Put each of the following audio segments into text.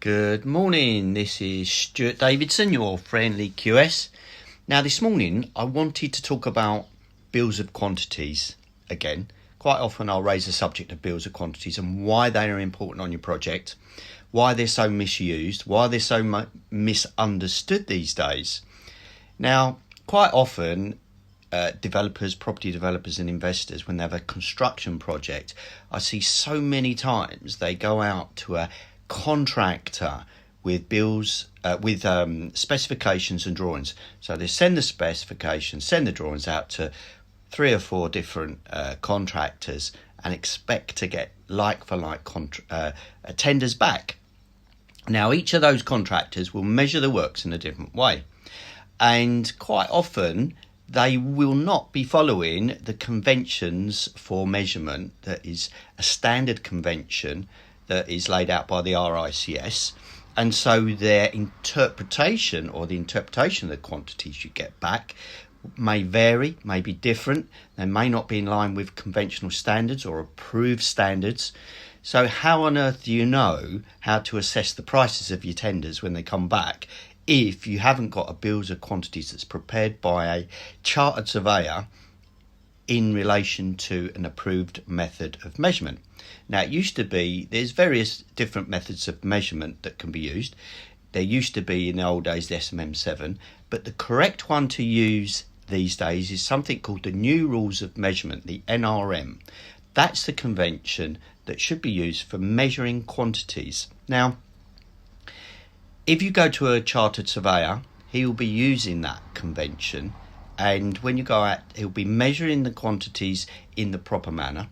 Good morning, this is Stuart Davidson, your friendly QS. Now this morning I wanted to talk about bills of quantities again. Quite often I'll raise the subject of bills of quantities and why they are important on your project, why they're so misused, why they're so misunderstood these days. Now quite often developers, property developers and investors, when they have a construction project, I see so many times they go out to a contractor with bills, specifications and drawings. So they send the specifications, send the drawings out to 3 or 4 different contractors and expect to get like for like tenders back. Now each of those contractors will measure the works in a different way, and quite often they will not be following the conventions for measurement that is a standard convention that is laid out by the RICS, and so their interpretation or the interpretation of the quantities you get back may vary, may be different. They may not be in line with conventional standards or approved standards. So how on earth do you know how to assess the prices of your tenders when they come back if you haven't got a bills of quantities that's prepared by a chartered surveyor in relation to an approved method of measurement? Now it used to be, there's various different methods of measurement that can be used. There used to be in the old days the SMM7, but the correct one to use these days is something called the New Rules of Measurement, the NRM. That's the convention that should be used for measuring quantities. Now, if you go to a chartered surveyor, he will be using that convention, and when you go out, he'll be measuring the quantities in the proper manner,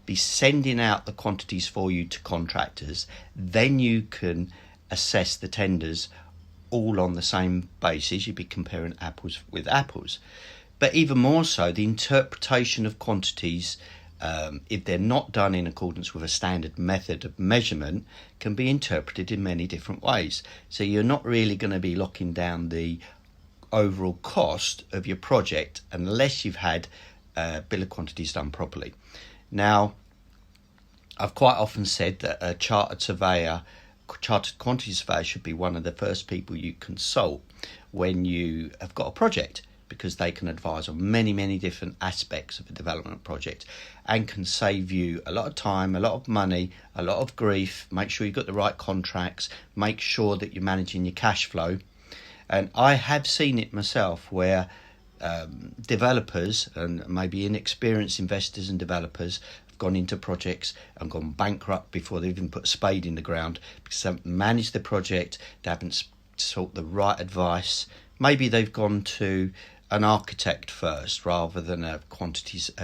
be sending out the quantities for you to contractors. Then you can assess the tenders all on the same basis. You'd be comparing apples with apples. But even more so, the interpretation of quantities, if they're not done in accordance with a standard method of measurement, can be interpreted in many different ways. So you're not really going to be locking down the overall cost of your project unless you've had a bill of quantities done properly. Now, I've quite often said that a chartered quantity surveyor should be one of the first people you consult when you have got a project, because they can advise on many, many different aspects of a development project and can save you a lot of time, a lot of money, a lot of grief. Make sure you've got the right contracts, make sure that you're managing your cash flow. And I have seen it myself where developers and maybe inexperienced investors and developers have gone into projects and gone bankrupt before they even put a spade in the ground because they haven't managed the project, they haven't sought the right advice. Maybe they've gone to an architect first rather than a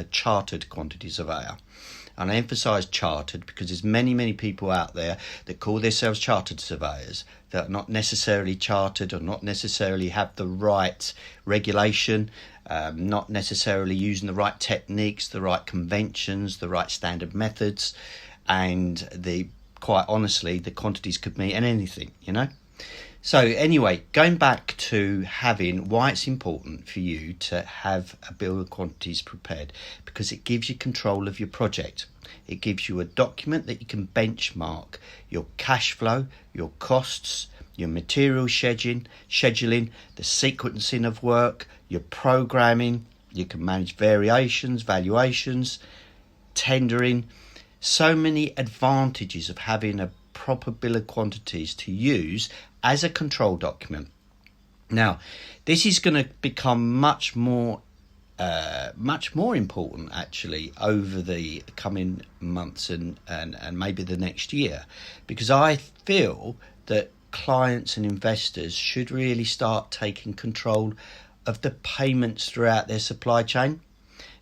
chartered quantity surveyor. And I emphasise chartered because there's many people out there that call themselves chartered surveyors that are not necessarily chartered or not necessarily have the right regulation, not necessarily using the right techniques, the right conventions, the right standard methods, and quite honestly, the quantities could mean anything, you know. So anyway, going back to why it's important for you to have a bill of quantities prepared, because it gives you control of your project. It gives you a document that you can benchmark your cash flow, your costs, your material scheduling, the sequencing of work, your programming. You can manage variations, valuations, tendering. So many advantages of having a proper bill of quantities to use as a control document. Now, this is going to become much more important actually over the coming months and maybe the next year, because I feel that clients and investors should really start taking control of the payments throughout their supply chain.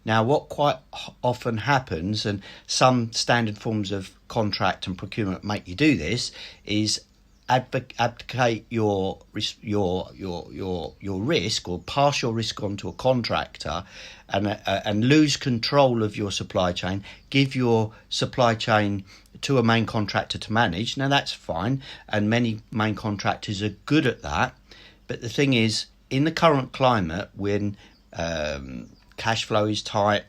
Now, what quite often happens, and some standard forms of contract and procurement make you do this, is abdicate your risk or pass your risk on to a contractor and lose control of your supply chain. Give your supply chain to a main contractor to manage. Now that's fine, and many main contractors are good at that. But the thing is, in the current climate, when cash flow is tight,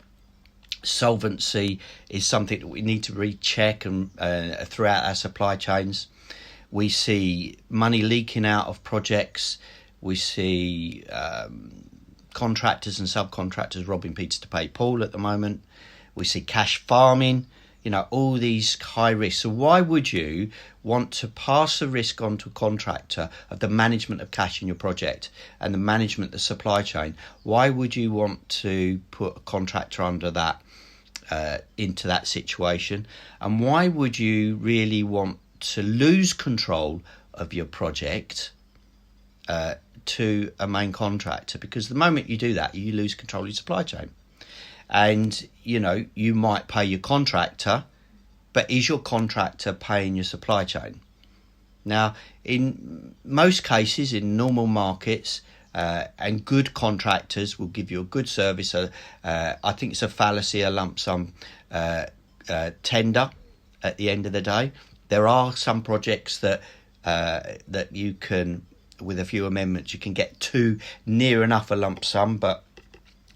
solvency is something that we need to recheck and throughout our supply chains. We see money leaking out of projects. We see contractors and subcontractors robbing Peter to pay Paul at the moment. We see cash farming, all these high risks. So why would you want to pass the risk on to a contractor of the management of cash in your project and the management of the supply chain? Why would you want to put a contractor under that, into that situation? And why would you really want to lose control of your project to a main contractor? Because the moment you do that, you lose control of your supply chain. And, you might pay your contractor, but is your contractor paying your supply chain? Now, in most cases, in normal markets, and good contractors will give you a good service. I think it's a fallacy, a lump sum tender at the end of the day. There are some projects that you can, with a few amendments, you can get to near enough a lump sum, but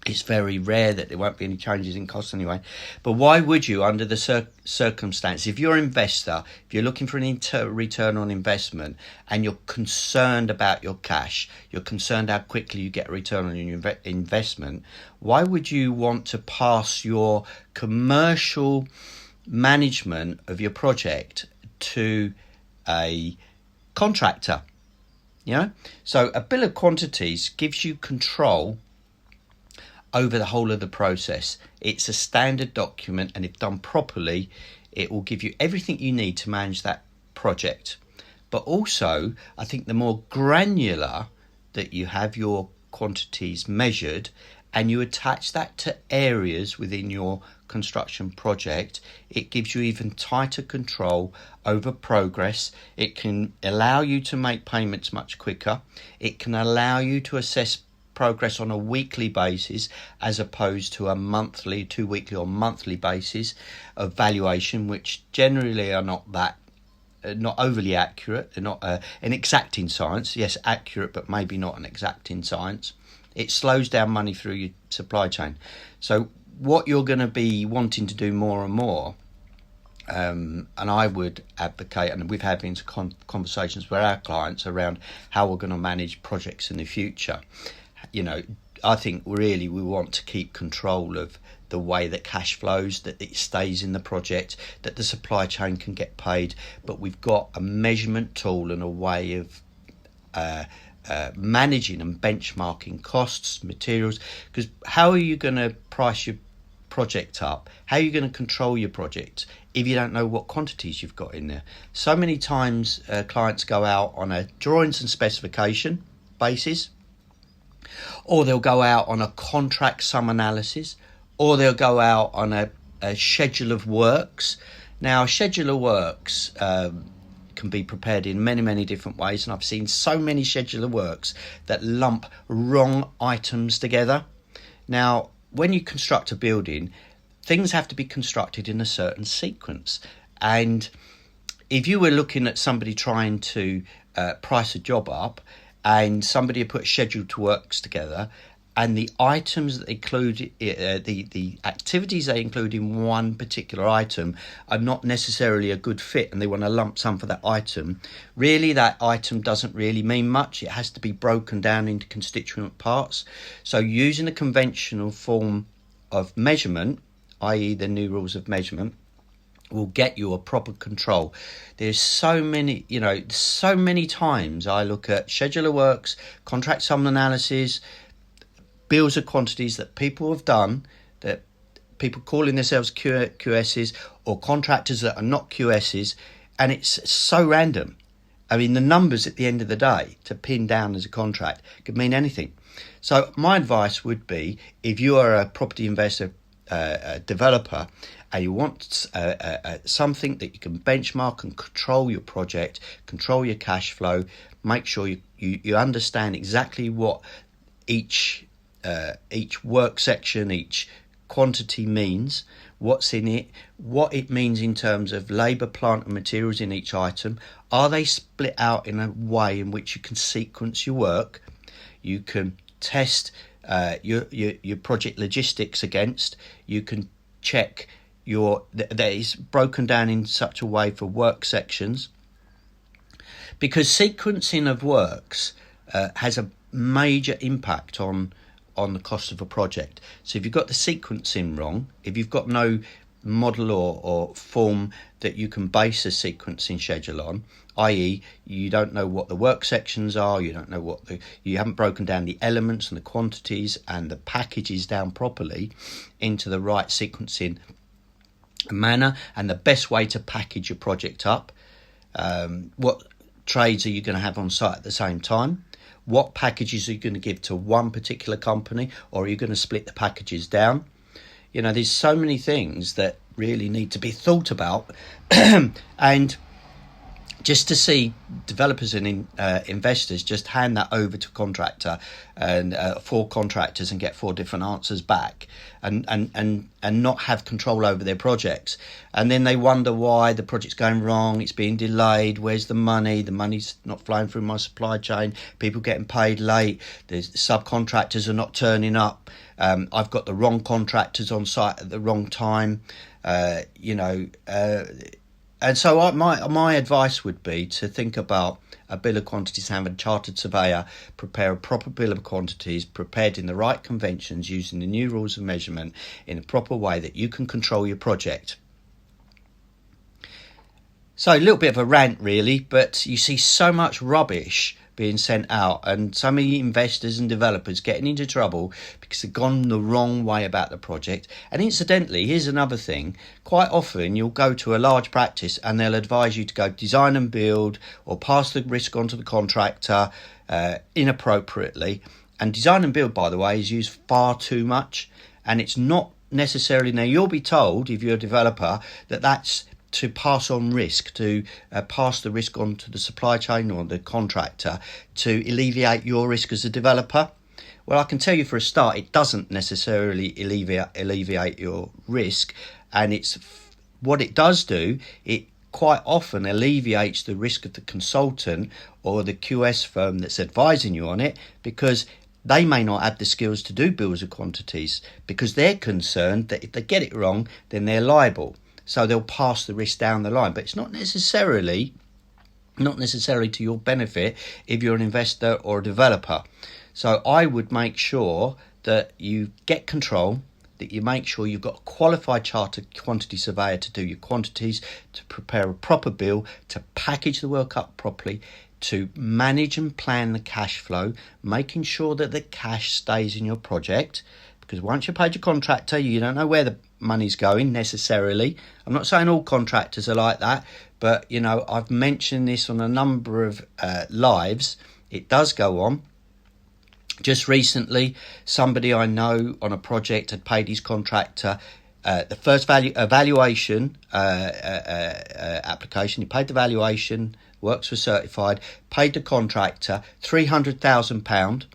it's very rare that there won't be any changes in costs anyway. But why would you, under the circumstance, if you're an investor, if you're looking for an return on investment and you're concerned about your cash, you're concerned how quickly you get a return on your investment, why would you want to pass your commercial management of your project to a contractor? So a bill of quantities gives you control over the whole of the process. It's a standard document, and if done properly, it will give you everything you need to manage that project. But also, I think the more granular that you have your quantities measured and you attach that to areas within your construction project, it gives you even tighter control over progress. It can allow you to make payments much quicker. It can allow you to assess progress on a weekly basis as opposed to a monthly, 2 weekly or monthly basis of valuation, which generally are not overly accurate. They're not an exacting science. Yes, accurate, but maybe not an exacting science. It slows down money through your supply chain. So what you're going to be wanting to do more and more, and I would advocate, and we've had been conversations with our clients around how we're going to manage projects in the future. I think really we want to keep control of the way that cash flows, that it stays in the project, that the supply chain can get paid, but we've got a measurement tool and a way of managing and benchmarking costs, materials, because how are you going to price your project up? How are you going to control your project if you don't know what quantities you've got in there? So many times clients go out on a drawings and specification basis, or they'll go out on a contract sum analysis, or they'll go out on a schedule of works. Now, a schedule of works can be prepared in many, many different ways, and I've seen so many schedule of works that lump wrong items together. Now, when you construct a building, things have to be constructed in a certain sequence, and if you were looking at somebody trying to price a job up, and somebody had put scheduled to works together, and the items that include the activities they include in one particular item are not necessarily a good fit, and they want a lump sum for that item, really that item doesn't really mean much. It has to be broken down into constituent parts. So using a conventional form of measurement, i.e. the new rules of measurement, will get you a proper control. There's so many times I look at schedule of works, contract sum analysis, bills of quantities that people have done, that people calling themselves QSs or contractors that are not QSs, and it's so random. I mean, the numbers at the end of the day to pin down as a contract could mean anything. So my advice would be, if you are a property investor, developer, and you want something that you can benchmark and control your project, control your cash flow, make sure you understand exactly what each work section, each quantity means, what's in it, what it means in terms of labour, plant and materials in each item. Are they split out in a way in which you can sequence your work, you can test your project logistics against, you can check that is broken down in such a way for work sections, because sequencing of works has a major impact on the cost of a project. So if you've got the sequencing wrong, if you've got no model or form that you can base a sequencing schedule on, i.e. you don't know what the work sections are, you don't know you haven't broken down the elements and the quantities and the packages down properly into the right sequencing manner and the best way to package your project up. What trades are you going to have on site at the same time? What packages are you going to give to one particular company, or are you going to split the packages down? You know, there's so many things that really need to be thought about. And just to see developers and investors just hand that over to contractor and 4 contractors and get 4 different answers back and not have control over their projects. And then they wonder why the project's going wrong, it's being delayed, where's the money's not flowing through my supply chain, people getting paid late, the subcontractors are not turning up, I've got the wrong contractors on site at the wrong time, and so my advice would be to think about a bill of quantities, have a chartered surveyor prepare a proper bill of quantities prepared in the right conventions using the new rules of measurement in a proper way that you can control your project. So a little bit of a rant really, but you see so much rubbish being sent out and so many investors and developers getting into trouble because they've gone the wrong way about the project. And incidentally, here's another thing. Quite often you'll go to a large practice and they'll advise you to go design and build or pass the risk on to the contractor inappropriately. And design and build, by the way, is used far too much. And it's not necessarily, now you'll be told if you're a developer that that's to pass on risk, to pass the risk on to the supply chain or the contractor to alleviate your risk as a developer. Well, I can tell you for a start, it doesn't necessarily alleviate your risk, and it's what it does do, it quite often alleviates the risk of the consultant or the QS firm that's advising you on it, because they may not have the skills to do bills of quantities because they're concerned that if they get it wrong, then they're liable. So they'll pass the risk down the line, but it's not necessarily to your benefit if you're an investor or a developer. So I would make sure that you get control, that you make sure you've got a qualified chartered quantity surveyor to do your quantities, to prepare a proper bill, to package the work up properly, to manage and plan the cash flow, making sure that the cash stays in your project. Because once you've paid your contractor, you don't know where the money's going necessarily. I'm not saying all contractors are like that, but you know, I've mentioned this on a number of lives. It does go on. Just recently, somebody I know on a project had paid his contractor the first evaluation application. He paid the valuation, works were certified, paid the contractor £300,000.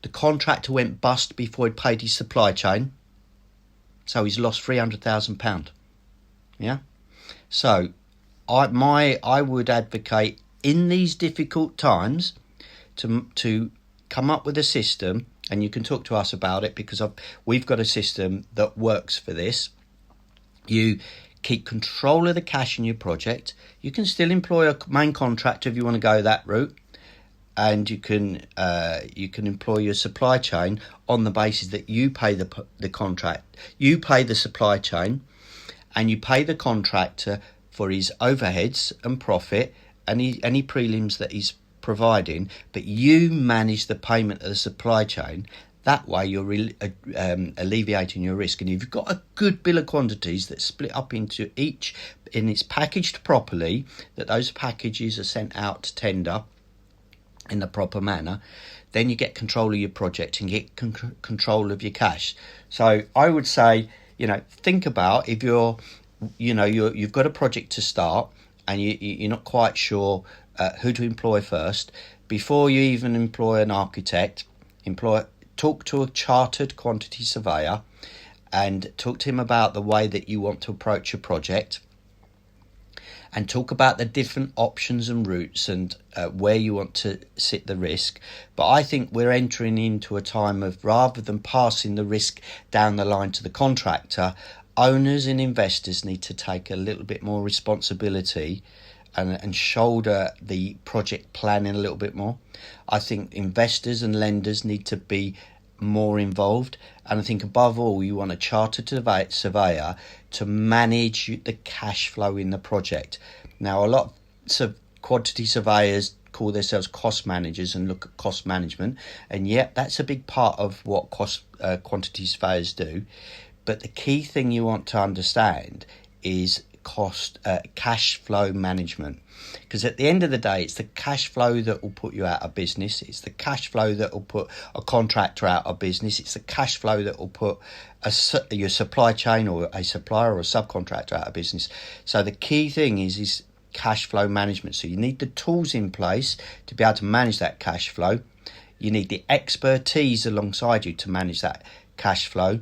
The contractor went bust before he'd paid his supply chain, so he's lost £300,000. Yeah, so I would advocate in these difficult times to come up with a system, and you can talk to us about it because we've got a system that works for this. You keep control of the cash in your project. You can still employ a main contractor if you want to go that route. And you can employ your supply chain on the basis that you pay the contract, you pay the supply chain, and you pay the contractor for his overheads and profit and any prelims that he's providing, but you manage the payment of the supply chain. That way you're alleviating your risk. And if you've got a good bill of quantities that's split up into each, and it's packaged properly, that those packages are sent out to tender in the proper manner, then you get control of your project and get control of your cash. So I would say, think about if you've got a project to start and you're not quite sure who to employ first. Before you even employ an architect, talk to a chartered quantity surveyor and talk to him about the way that you want to approach your project, and talk about the different options and routes and where you want to sit the risk. But I think we're entering into a time of, rather than passing the risk down the line to the contractor, owners and investors need to take a little bit more responsibility and shoulder the project planning a little bit more. I think investors and lenders need to be more involved, and I think above all you want a chartered surveyor to manage the cash flow in the project. Now, a lot of quantity surveyors call themselves cost managers and look at cost management, and yet that's a big part of what quantity surveyors do. But the key thing you want to understand is cash flow management, because at the end of the day, it's the cash flow that will put you out of business. It's the cash flow that will put a contractor out of business. It's the cash flow that will put your supply chain or a supplier or a subcontractor out of business. So the key thing is cash flow management. So you need the tools in place to be able to manage that cash flow. You need the expertise alongside you to manage that cash flow.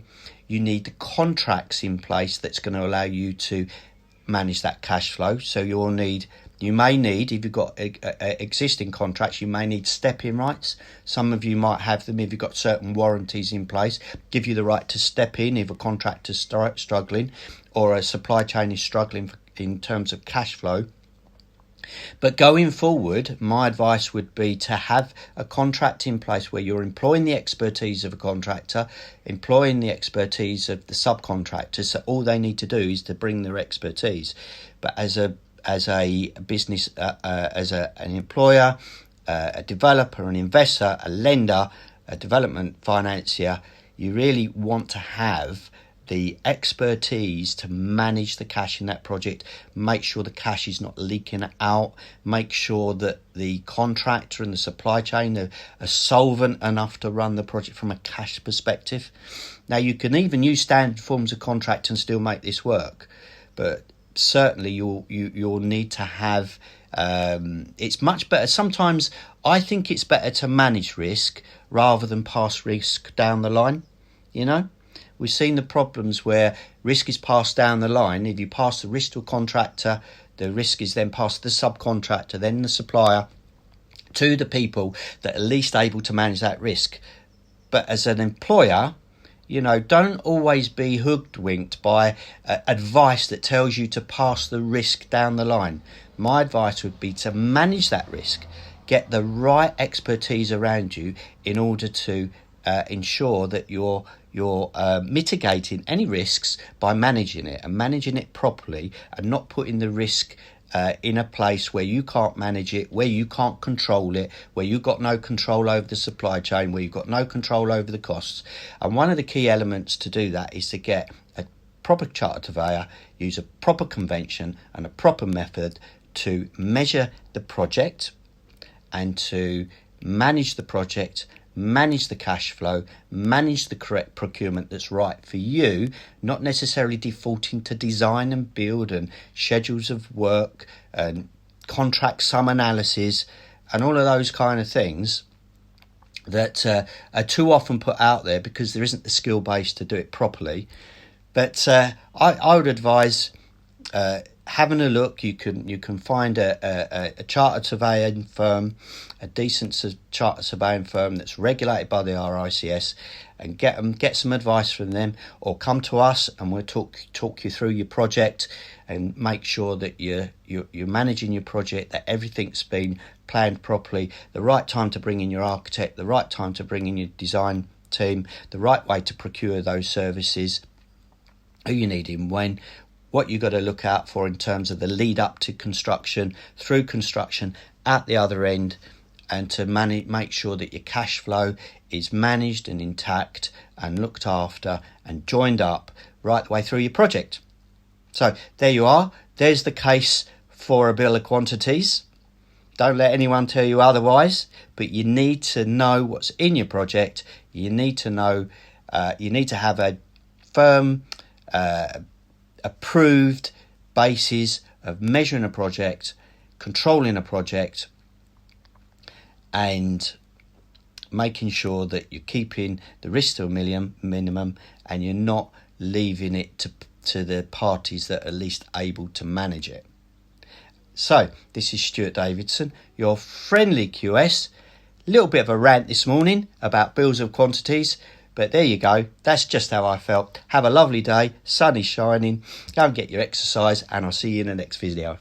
You need the contracts in place that's going to allow you to manage that cash flow. So you may need, if you've got existing contracts, you may need step-in rights. Some of you might have them if you've got certain warranties in place, give you the right to step in if a contractor's struggling or a supply chain is struggling in terms of cash flow. But going forward, my advice would be to have a contract in place where you're employing the expertise of a contractor, employing the expertise of the subcontractor. So all they need to do is to bring their expertise. But as a business, an employer, a developer, an investor, a lender, a development financier, you really want to have the expertise to manage the cash in that project, make sure the cash is not leaking out, make sure that the contractor and the supply chain are solvent enough to run the project from a cash perspective. Now, you can even use standard forms of contract and still make this work, but certainly you'll need to have it's much better. Sometimes I think it's better to manage risk rather than pass risk down the line. We've seen the problems where risk is passed down the line. If you pass the risk to a contractor, the risk is then passed to the subcontractor, then the supplier, to the people that are least able to manage that risk. But as an employer, don't always be hoodwinked by advice that tells you to pass the risk down the line. My advice would be to manage that risk, get the right expertise around you in order to ensure that you're mitigating any risks by managing it and managing it properly, and not putting the risk in a place where you can't manage it, where you can't control it, where you've got no control over the supply chain, where you've got no control over the costs. And one of the key elements to do that is to get a proper chartered surveyor, use a proper convention and a proper method to measure the project and to manage the project, manage the cash flow, manage the correct procurement that's right for you, not necessarily defaulting to design and build and schedules of work and contract sum analysis and all of those kind of things that are too often put out there because there isn't the skill base to do it properly. But I would advise having a look. You can find a chartered surveying firm, a decent chartered surveying firm that's regulated by the RICS, and get some advice from them, or come to us and we'll talk you through your project and make sure that you're managing your project, that everything's been planned properly, the right time to bring in your architect, the right time to bring in your design team, the right way to procure those services, who you need in when, what you've got to look out for in terms of the lead up to construction, through construction, at the other end, and to make sure that your cash flow is managed and intact and looked after and joined up right the way through your project. So there you are. There's the case for a bill of quantities. Don't let anyone tell you otherwise, but you need to know what's in your project. You need to know, you need to have a firm, approved basis of measuring a project, controlling a project, and making sure that you're keeping the risk to a minimum and you're not leaving it to the parties that are least able to manage it. So, this is Stuart Davidson, your friendly QS. Little bit of a rant this morning about bills of quantities, but there you go. That's just how I felt. Have a lovely day. Sun is shining. Go and get your exercise, and I'll see you in the next video.